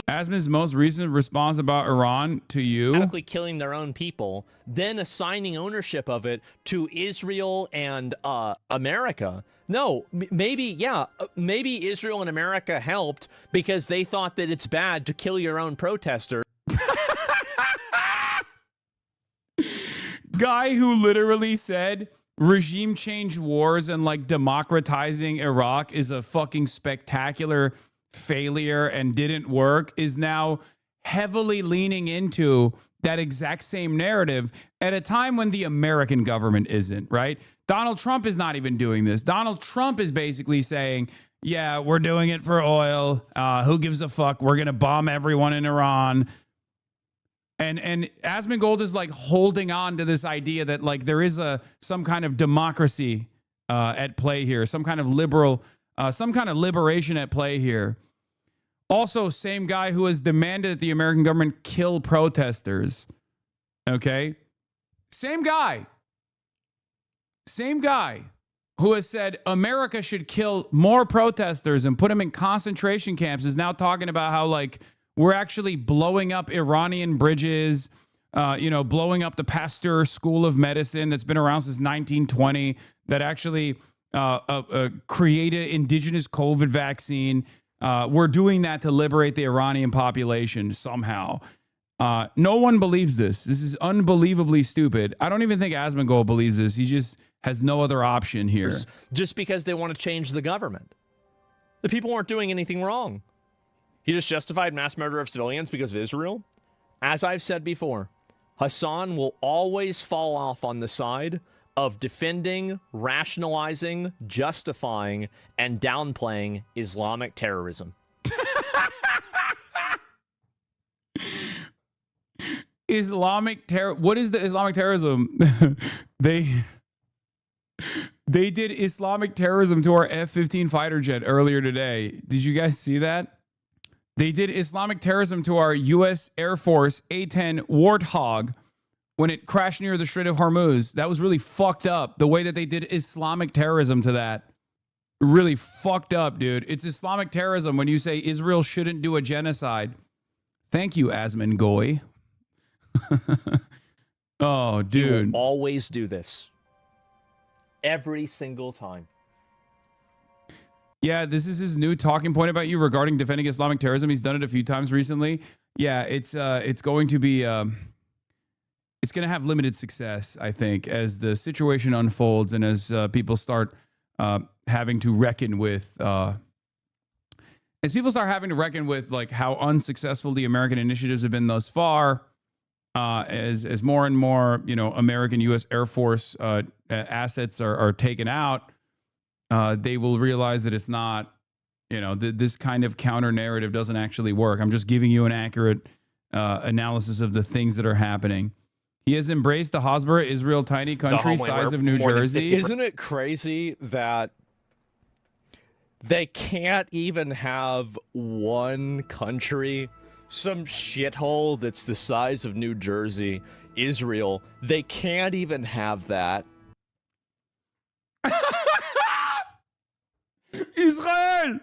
Asman's most recent response about Iran to you. Killing their own people, then assigning ownership of it to Israel and America. No, maybe Israel and America helped because they thought that it's bad to kill your own protesters. Guy who literally said regime change wars and like democratizing Iraq is a fucking spectacular failure and didn't work is now heavily leaning into that exact same narrative at a time when the American government isn't, right? Donald Trump is not even doing this. Donald Trump is basically saying, yeah, we're doing it for oil. Who gives a fuck? We're going to bomb everyone in Iran. And Asmongold is like holding on to this idea that like there is some kind of democracy at play here, some kind of liberation at play here. Also, same guy who has demanded that the American government kill protesters. Okay, same guy who has said America should kill more protesters and put them in concentration camps is now talking about how like we're actually blowing up Iranian bridges, blowing up the Pasteur School of Medicine that's been around since 1920 that actually created indigenous COVID vaccine. We're doing that to liberate the Iranian population somehow. No one believes this. This is unbelievably stupid. I don't even think Asmongold believes this. He just has no other option here. Just because they want to change the government. The people aren't doing anything wrong. He just justified mass murder of civilians because of Israel. As I've said before, Hasan will always fall off on the side of defending, rationalizing, justifying, and downplaying Islamic terrorism. Islamic terror. What is the Islamic terrorism? They did Islamic terrorism to our F-15 fighter jet earlier today. Did you guys see that? They did Islamic terrorism to our U.S. Air Force A-10 Warthog when it crashed near the Strait of Hormuz. That was really fucked up. The way that they did Islamic terrorism to that. Really fucked up, dude. It's Islamic terrorism when you say Israel shouldn't do a genocide. Thank you, Asmongold. Oh, dude. He will always do this. Every single time. Yeah, this is his new talking point about you regarding defending Islamic terrorism. He's done it a few times recently. Yeah, it's going to be it's going to have limited success, I think, as the situation unfolds and as people start having to reckon with like how unsuccessful the American initiatives have been thus far. As more and more American U.S. Air Force assets are taken out. They will realize that it's not, this kind of counter narrative doesn't actually work. I'm just giving you an accurate analysis of the things that are happening. He has embraced the Hasbara, Israel, tiny country size of New Jersey. Isn't it crazy that they can't even have one country, some shithole that's the size of New Jersey, Israel? They can't even have that. Israel!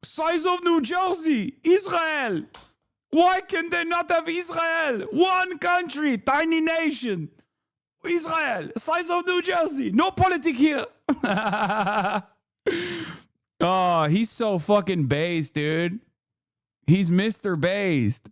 Size of New Jersey! Israel! Why can they not have Israel? One country, tiny nation. Israel, size of New Jersey. No politic here. Oh, he's so fucking based, dude. He's Mr. Based.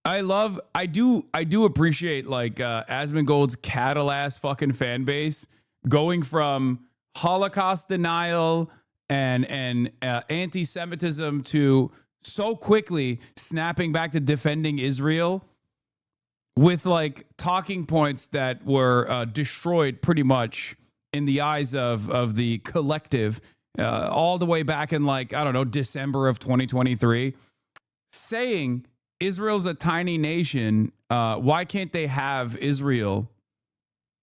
I do appreciate like Asmongold's cattle ass fucking fan base going from Holocaust denial and anti-Semitism to so quickly snapping back to defending Israel with like talking points that were destroyed pretty much in the eyes of the collective all the way back in December of 2023, saying Israel's a tiny nation. Why can't they have Israel?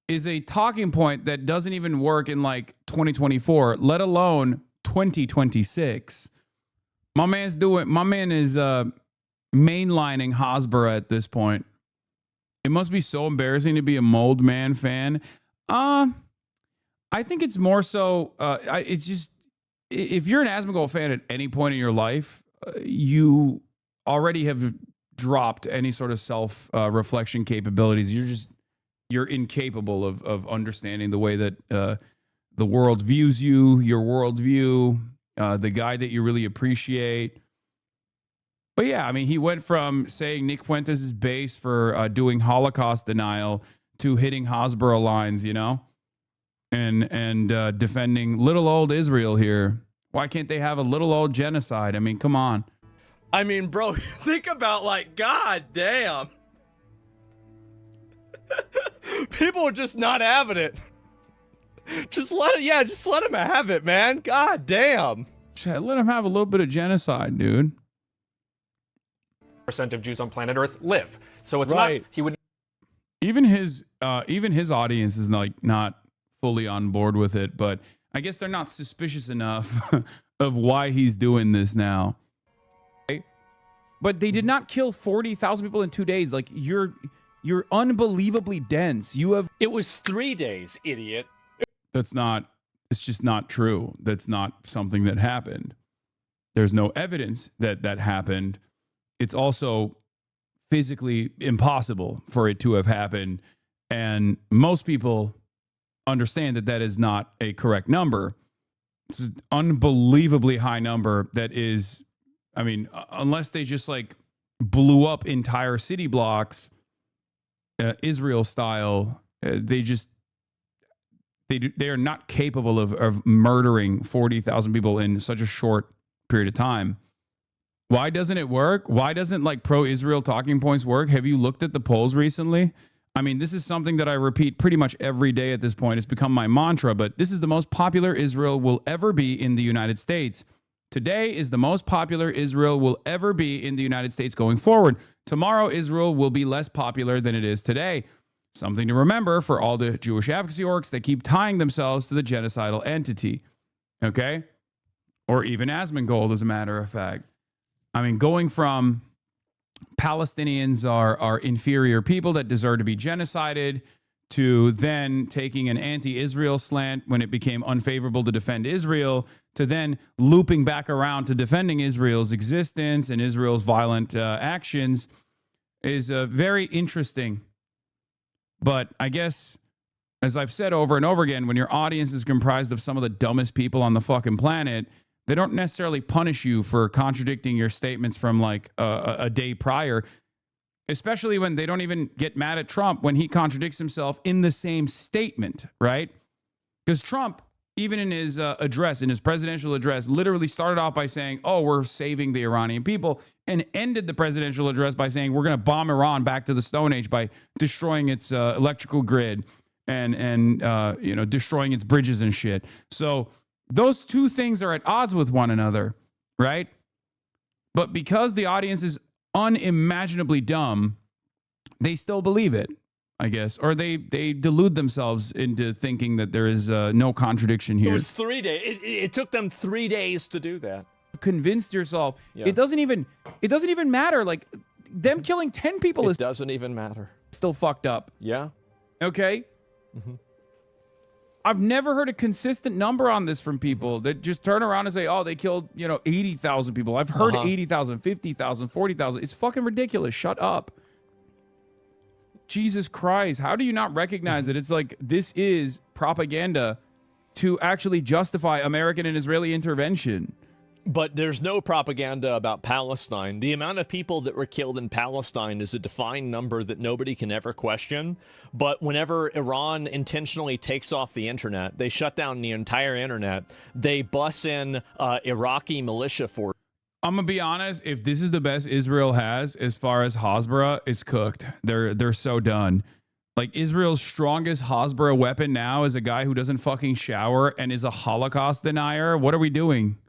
Is a talking point that doesn't even work in 2024, let alone 2026. My man is mainlining Hasbara at this point. It must be so embarrassing to be a Mold Man fan. I think it's more so. It's just if you're an Asmongold fan at any point in your life, you already have dropped any sort of self reflection capabilities. You're incapable of understanding the way that the world views you, your worldview, the guy that you really appreciate. But yeah, I mean, he went from saying Nick Fuentes is base for doing Holocaust denial to hitting Hasbro lines, you know, and defending little old Israel here. Why can't they have a little old genocide? I mean, come on. I mean, bro, think about, like, god damn. People are just not having it. Just let him have it, man. God damn. Let him have a little bit of genocide, dude. Percent of Jews on planet Earth live. So it's Right. not, he would Even his audience is like not fully on board with it, but I guess they're not suspicious enough of why he's doing this now. But they did not kill 40,000 people in 2 days. Like, you're unbelievably dense. It was 3 days, idiot. It's just not true. That's not something that happened. There's no evidence that that happened. It's also physically impossible for it to have happened. And most people understand that that is not a correct number. It's an unbelievably high number that is, I mean, unless they just like blew up entire city blocks, Israel style, they are not capable of murdering 40,000 people in such a short period of time. Why doesn't it work? Why doesn't like pro-Israel talking points work? Have you looked at the polls recently? I mean, this is something that I repeat pretty much every day at this point. It's become my mantra, but this is the most popular Israel will ever be in the United States. Today is the most popular Israel will ever be in the United States going forward. Tomorrow, Israel will be less popular than it is today. Something to remember for all the Jewish advocacy orgs that keep tying themselves to the genocidal entity. Okay? Or even Asmongold, as a matter of fact. I mean, going from Palestinians are inferior people that deserve to be genocided to then taking an anti-Israel slant when it became unfavorable to defend Israel, to then looping back around to defending Israel's existence and Israel's violent actions is very interesting. But I guess, as I've said over and over again, when your audience is comprised of some of the dumbest people on the fucking planet, they don't necessarily punish you for contradicting your statements from like a day prior, especially when they don't even get mad at Trump when he contradicts himself in the same statement, right? Because Trump, even in his address, in his presidential address, literally started off by saying, oh, we're saving the Iranian people, and ended the presidential address by saying, we're going to bomb Iran back to the Stone Age by destroying its electrical grid and destroying its bridges and shit. So those two things are at odds with one another, right? But because the audience is unimaginably dumb, they still believe it, I guess, or they delude themselves into thinking that there is no contradiction here. It was 3 days. It took them 3 days to do that. Convinced yourself. Yeah. It doesn't even matter. Like, them killing 10 people is doesn't even matter. still fucked up. Yeah. Okay? Mm-hmm. I've never heard a consistent number on this from people that just turn around and say, oh, they killed, 80,000 people. I've heard 80,000, 50,000, 40,000. It's fucking ridiculous. Shut up. Jesus Christ. How do you not recognize that? It's like, this is propaganda to actually justify American and Israeli intervention. But there's no propaganda about Palestine. The amount of people that were killed in Palestine is a defined number that nobody can ever question. But whenever Iran intentionally takes off the internet, they shut down the entire internet. They bus in Iraqi militia force. I'm gonna be honest. If this is the best Israel has as far as Hasbara, it's cooked. They're so done. Like, Israel's strongest Hasbara weapon now is a guy who doesn't fucking shower and is a Holocaust denier. What are we doing?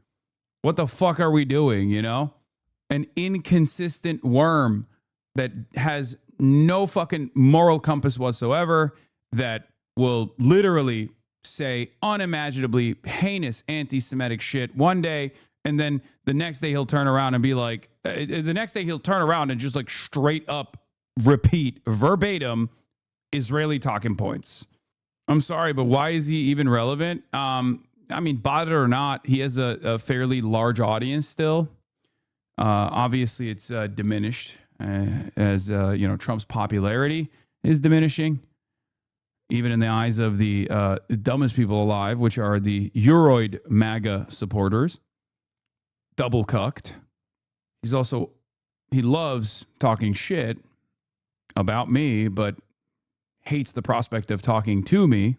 What the fuck are we doing, An inconsistent worm that has no fucking moral compass whatsoever, that will literally say unimaginably heinous anti-Semitic shit one day, and then the next day he'll turn around and be like, just like straight up repeat verbatim Israeli talking points. I'm sorry, but why is he even relevant? I mean, bought it or not, he has a fairly large audience still. Obviously, it's diminished as Trump's popularity is diminishing, even in the eyes of the dumbest people alive, which are the Euroid MAGA supporters. Double cucked. He loves talking shit about me, but hates the prospect of talking to me.